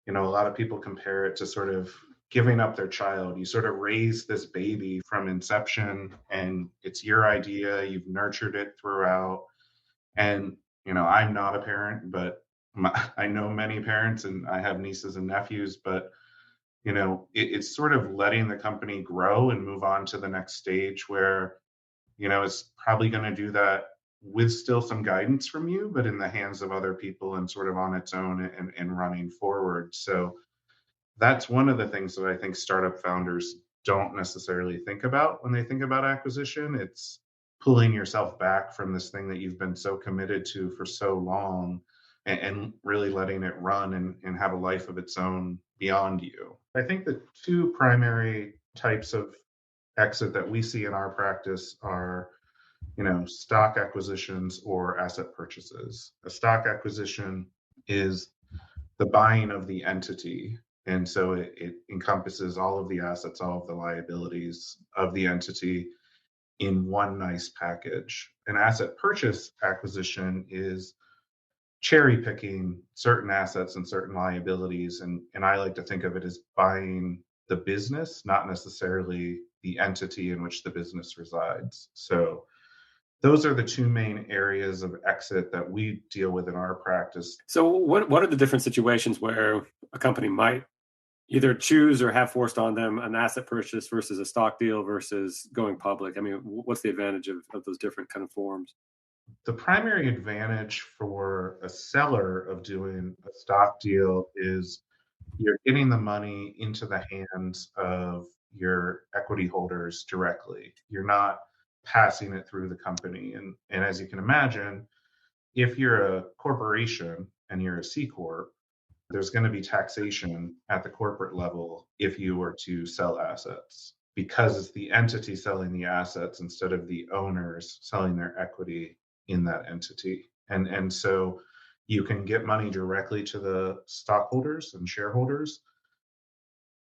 A lot of people compare it to sort of giving up their child. You sort of raise this baby from inception, and it's your idea. You've nurtured it throughout. And, I'm not a parent, but I know many parents and I have nieces and nephews, but, it's sort of letting the company grow and move on to the next stage where, it's probably going to do that with still some guidance from you, but in the hands of other people and sort of on its own and running forward. So that's one of the things that I think startup founders don't necessarily think about when they think about acquisition. It's pulling yourself back from this thing that you've been so committed to for so long and really letting it run and have a life of its own beyond you. I think the two primary types of exit that we see in our practice are, stock acquisitions or asset purchases. A stock acquisition is the buying of the entity. And so it encompasses all of the assets, all of the liabilities of the entity in one nice package. An asset purchase acquisition is cherry picking certain assets and certain liabilities. And I like to think of it as buying the business, not necessarily the entity in which the business resides. So those are the two main areas of exit that we deal with in our practice. So what are the different situations where a company might either choose or have forced on them an asset purchase versus a stock deal versus going public? I mean, what's the advantage of those different kind of forms? The primary advantage for a seller of doing a stock deal is you're getting the money into the hands of your equity holders directly. You're not passing it through the company. And as you can imagine, if you're a corporation and you're a C corp, there's going to be taxation at the corporate level if you were to sell assets because it's the entity selling the assets instead of the owners selling their equity in that entity. And so you can get money directly to the stockholders and shareholders,